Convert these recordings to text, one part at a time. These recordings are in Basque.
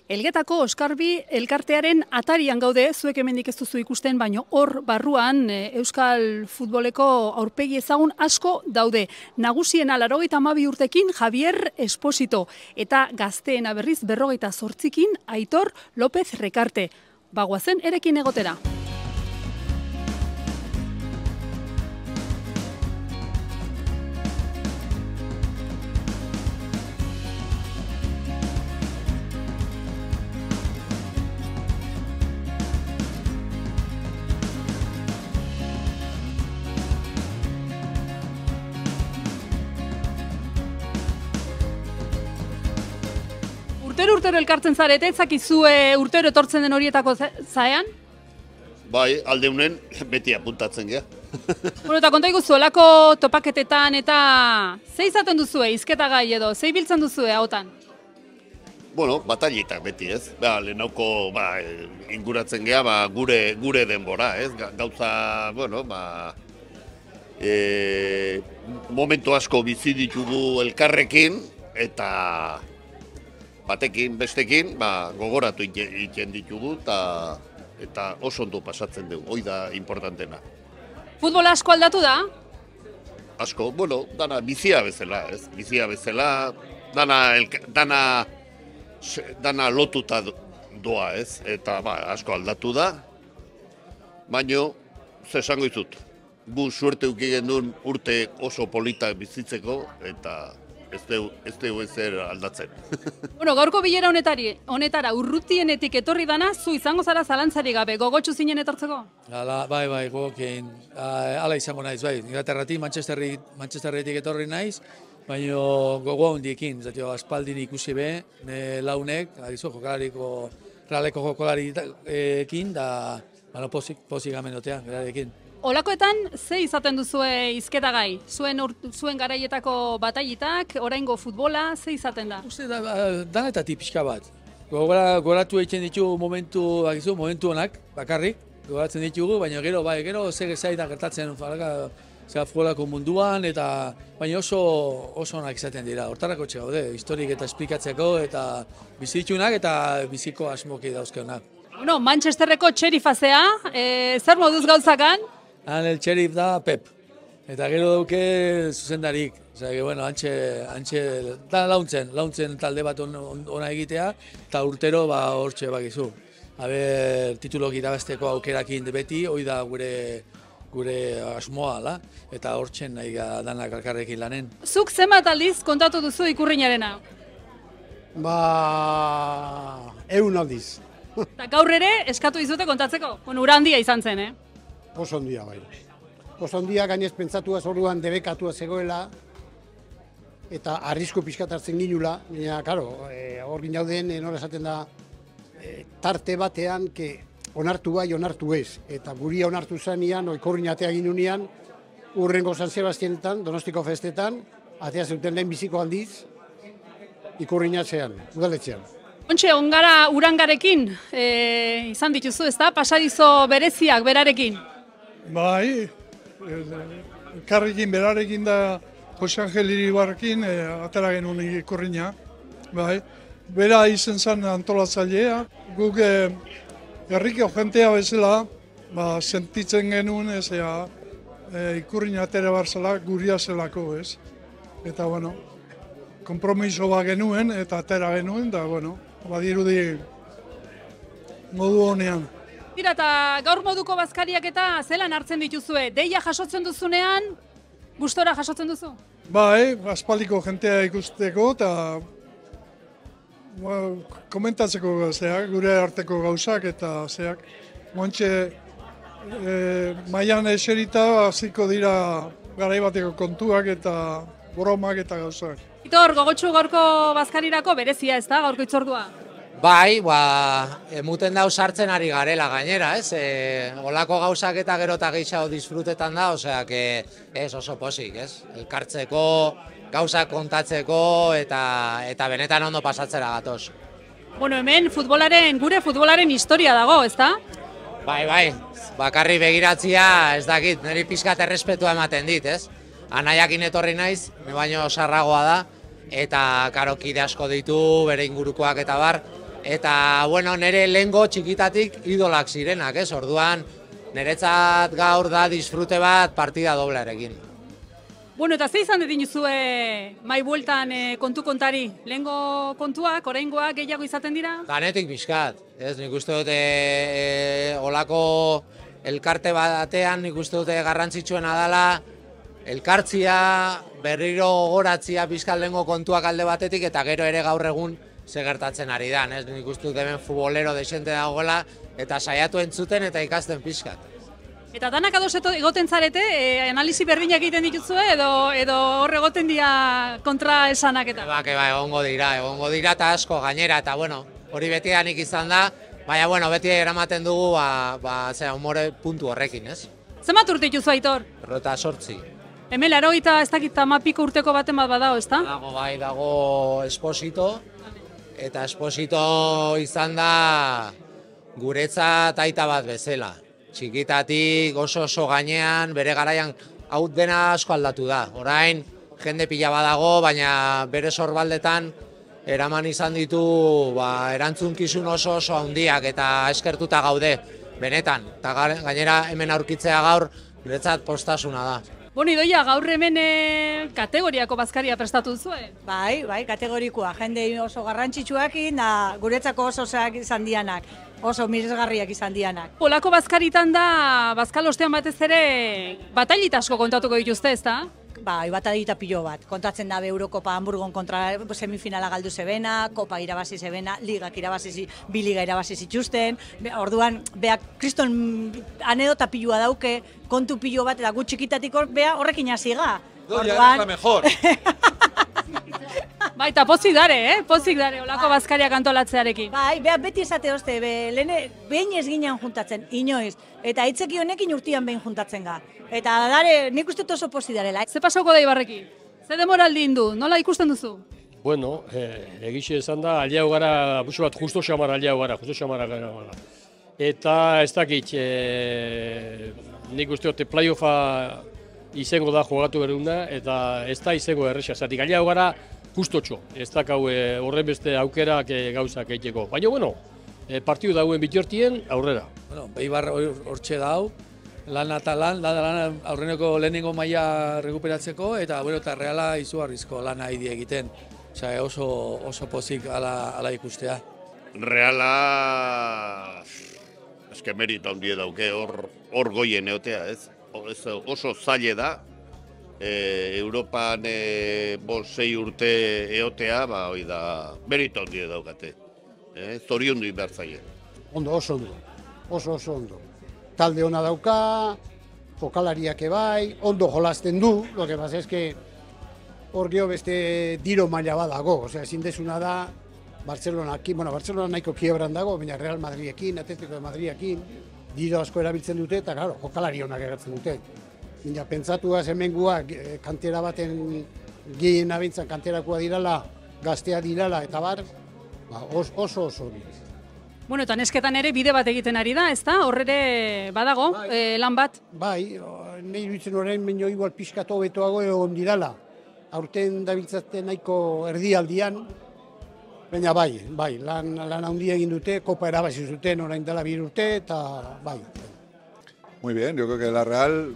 Elgetako Oskarbi elkartearen atarian gaude, zuek hemendik ez duzu ikusten, baino hor barruan euskal futboleko aurpegi ezagun asko daude. Nagusiena 92 urtekin Javier Esposito eta gazteena berriz 58 Aitor López Recarte. Bagoazen erekin egotera. Urtero elkartzen zarete, ezakizue urtero etortzen den horietako zaean? Bai, aldeunen beti apuntatzen gea. Bueno, eta konta iguzu, olako topaketetan eta ze izaten duzue, hizketa gai edo, ze ibiltzen duzue ahotan? Bueno, batallitak beti, ez? Lehenauko inguratzen gea gure denbora, ez? Gauza, bueno, momentu asko bizi ditugu elkarrekin eta batekin, bestekin, gogoratu egiten ditugu eta oso ondo pasatzen dugu, hoi da importantena. Futbola asko aldatu da? Asko, bueno, dana bizia bezala, ez? Bizia bezala, dana lotuta doa, ez? Eta asko aldatu da, baino, esango izut, gu suerte uki gendun urte oso politak bizitzeko, eta ez dugu ezer aldatzen. Bueno, gaurko bilera honetara urrutienetik etorri dana, zu izango zara zalantzari gabe, gogotsu zinen etortzeko? Bai, gogokin. Hala izango naiz, bai. Inglaterratik, Manchesterretik etorri naiz, baina gogo handiekin. Aspaldin ikusi be, launek, jokalariko, realeko jokalariekin, da pozik amenotea, berarekin. Olakoetan, ze izaten duzue hizketa gai? Zuen garaietako batallitak, oraingo futbola, ze izaten da? Uste danetatik pixka bat. Goratu egiten ditugu momentu honak, bakarrik, goratzen ditugu, baina gero zer zaitan gertatzen futbolako munduan, baina oso onak izaten dira. Hortarako txegaude, historik eta esplikatzeko, eta bizitunak eta biziko asmoki dauzkeunak. Bueno, Manchesterreko txerifazea, zer moduz gauzakan? El txerif da Pep, eta gero dauke zuzendarik. Bueno, antxe da launtzen talde bat ona egitea, eta urtero hortxe bakizu. Titulok irabazteko aukerakin beti, hoi da gure asmoa, eta hortzen nahi danak elkarrekin lanen. Zuk zenbat aldiz kontatu duzu Ikurrinarena? 100 aldiz. Eta gaur ere eskatu dizute kontatzeko? Bueno, ura handia izan zen, Oso handia, bai. Oso handia gainez pentsatua orduan debekatua zegoela, eta arrisku pixkat hartzen ginula, baina, karo, hor ginauden, nora esaten da, tarte batean, onartu bai, onartu ez. Eta guria onartu zanean, Ikurrin atea ginunean, urrengo San Sebastienetan, Donostiko festetan, atea zuten lehen biziko aldiz, Ikurrin atzean, udaletxean. Ontxe, ongara Urangarekin izan dituzu, ezta? Pasadizo bereziak berarekin? Bai, elkarrekin berarekin da Jose Angel Iribarrekin atera genuen Ikurrina. Bai, bera izen zen antolatzailea. Guk herriko jentea bezala sentitzen genuen Ikurrina atera barzela guria zelako, ez? Eta, bueno, kompromiso bat genuen eta atera genuen, da, bueno, badirudi modu honean. Tira, eta gaur moduko bazkariak eta zelan hartzen dituzue? Deia jasotzen duzunean, gustora jasotzen duzu? Bai, aspaldiko jentea ikusteko eta komentatzeko gure arteko gauzak eta montxe mailan eserita hasiko dira garaibateko kontuak eta bromak eta gauzak. Itor, gogotsu gaurko bazkarirako berezia, ez da, gaurko itzordua? Bai, emuten dau sartzen ari garela gainera, ez? Olako gauzak eta gero eta gehiago disfrutetan da, osea, ez oso posik, ez? Elkartzeko, gauzak kontatzeko eta benetan ondo pasatzera gatoz. Bueno, hemen gure futbolaren historia dago, ez da? Bai, bakarri begiratzia, ez dakit, niri pizkat errespetua ematen dit, ez? Anaiakin etorri naiz, baino sarragoa da, eta karo kide asko ditu, bere ingurukoak eta bar, eta, bueno, nire lehengo txikitatik idolak zirenak, ez? Orduan, niretzat gaur da disfrute bat partida doblarekin. Bueno, eta ze izan dedin zue mai bueltan kontu kontari? Lehengo kontuak, oraingoak gehiago izaten dira? Danetik pixkat, ez? Nik uste dute olako elkarte batean, nik uste dute garrantzitsuena dela, elkartzia, berriro gogoratzia pixkat lehengo kontuak alde batetik, eta gero ere gaur egun ze gertatzen ari da, ez? Nik uste dut hemen futbolero desente dagoela, eta saiatu entzuten eta ikasten pixkat. Eta danak ados egoten zarete, analisi berdinak egiten dituzue edo hor egoten dira kontra esanak eta? Eba, egongo dira eta asko gainera, eta bueno, hori beti danik izan da, baina bueno, beti eramaten dugu, humore puntu horrekin, ez? Zenbat urte dituzu Aitor? 48. Hemen 80 ez dakit 10 urteko baten bat badago, ezta? Dago Esposito, eta Esposito izan da guretzat aita bat bezala. Txikitatik oso gainean, bere garaian hau dena asko aldatu da. Orain, jende pila badago, baina bere sorbaldetan eraman izan ditu erantzunkizun oso handiak eta eskertuta gaude, benetan. Eta gainera hemen aurkitzea gaur, guretzat postasuna da. Bueno, Idoia, gaur hemen kategoriako bazkaria prestatu zuen? Bai, kategorikoa, jende oso garrantzitsuak da guretzako oso izan dianak, oso miresgarriak izan dianak. Polako bazkaritan da, bazkal ostean batez ere, batailit asko kontatuko dituzte, ezta? Bai, batailit pilo bat. Kontatzen da Eurokopa Hamburgon kontra semifinala galdu zebena, Kopa irabazi zebena, Ligak irabazi, bi Liga irabazi zituzten. Orduan, beak kriston anedota piloa dauke, kontu pilo bat, eta gut txikitatik horrekin hasiga. Orduan, la mejor. Bai, eta pozik dare, olako bazkariak antolatzearekin. Bai, beti esate hoste, behin ez ginean juntatzen, inoiz. Eta hitzeki honekin urtian behin juntatzen ga. Eta dare, nik uste oso pozik darela. Ze pasauko da Ibarrekin? Ze demoraldi indu, nola ikusten duzu? Bueno, egixe esan da, aliau gara, busu bat justo xamar aliau gara, Eta ez dakit, nik uste dute playoffa izango da jogatu berunda, eta ez da izango erresa, zatik aliau gara justotxo, ez dakau horren beste aukerak gauzak egiteko. Baina, bueno, partidu dauen bitortien aurrera. Bueno, Eibar hortxe dau, lan aurreneko lehenengo maila rekuperatzeko, eta Reala izugarrizko lana egiten. Osea, oso pozik ala ikustea. Reala eske merita handie dauke hor goien eotea, ez? Oso zaile da. Europan 6 urte eotea, hori da, merita handie daukate. Zoriondu behar zaie. Ondo, oso ondo. Talde ona dauka, jokalariak ebai, ondo jolasten du, lo que pasa es que hor geho beste diro maila badago, osea, ezin desuna da Barcelona nahiko kiebran dago, baina Real Madridekin, Atletico de Madridekin, diro asko erabiltzen dute, eta claro, jokalari onak eratzen dute. Baina pentsatuaz hemenguak kantera baten gehien abintzan kanterakua dirala, gaztea dirala, eta bar, oso hori. Bueno, eta nesketan ere bide bat egiten ari da, ezta? Horrere badago, lan bat? Bai, nahi dutzen orain baino igual pixkatu betoago egon dirala. Aurten dabiltzaten nahiko erdialdian, baina bai, lan handia egin dute, Kopa erabazi zuten orain dela 2 urte, eta bai. Muy bien, yo creo que la Real,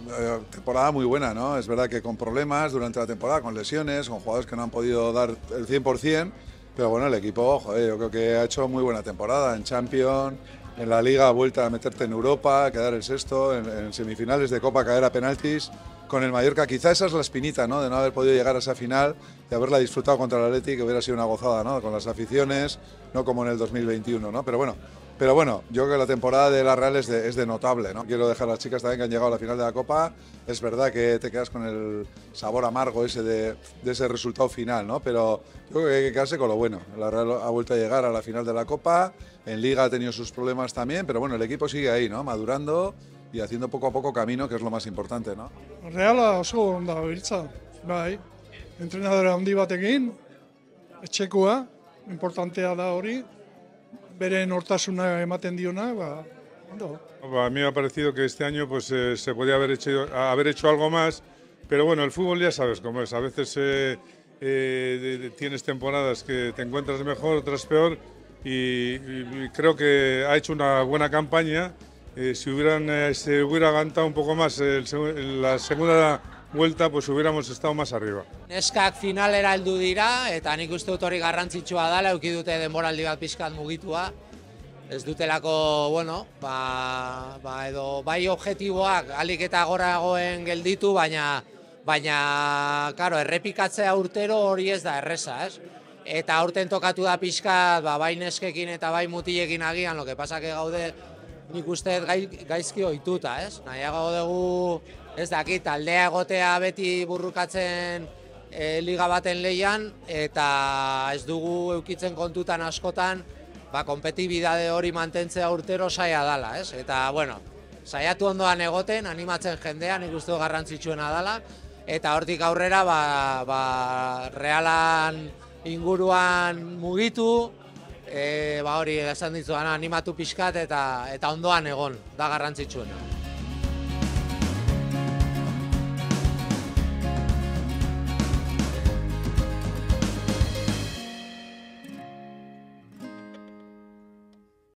temporada muy buena, ¿no? Es verdad que con problemas durante la temporada, con lesiones, con jugadores que no han podido dar el 100%, pero bueno, el equipo, joder, yo creo que ha hecho muy buena temporada en Champions, en la Liga ha vuelto a meterte en Europa, quedar el sexto, en semifinales de Copa caer a penaltis con el Mallorca. Quizá esa es la espinita, ¿no? De no haber podido llegar a esa final, de haberla disfrutado contra el Atleti, que hubiera sido una gozada, ¿no? Con las aficiones, no como en el 2021, ¿no? Pero bueno, yo creo que la temporada de la Real es de notable, ¿no? Quiero dejar a las chicas también que han llegado a la final de la Copa. Es verdad que te quedas con el sabor amargo ese de ese resultado final, ¿no? Pero yo creo que hay que quedarse con lo bueno. La Real ha vuelto a llegar a la final de la Copa, en Liga ha tenido sus problemas también, pero bueno, el equipo sigue ahí, ¿no? Madurando y haciendo poco a poco camino, que es lo más importante, ¿no? Reala oso onda biltza, bai. Entrenadora handi batekin, etxekoa, importantea da hori. Bere nortasuna ematen diona, ondo. A mí me ha parecido que este año pues, se podía haber hecho algo más, pero bueno, el fútbol ya sabes cómo es. A veces tienes temporadas que te encuentras mejor, otras peor, y creo que ha hecho una buena campaña. Se hubiera aguantado un poco más en la segunda vuelta, pues hubiéramos estado más arriba. Neskak finalera heldu dira, eta nik uste dut hori garrantzitsua dela, eduki dute denboraldi bat pixkat mugitua. Ez dutelako, bueno, edo bai objektiboak alik eta goragoen gelditu, baina, karo, errepikatzea urtero hori ez da erreza, ez? Eta aurten tokatu da pixkat, bai neskekin eta bai mutilekin agian, lo que pasa que gaude nik uste gaizki ohituta, ez? Nahiago dugu, ez dakit, taldea egotea beti burrukatzen liga baten lehian, eta ez dugu eukitzen kontutan askotan, konpetibidade hori mantentzea urtero saia dala, ez? Eta, bueno, saiatu ondoan egoten, animatzen jendea, nik uste garrantzitsuena dala, eta hortik aurrera, Realan inguruan mugitu, hori esan ditzuan animatu pixkat eta ondoan egon, da garrantzitsuena.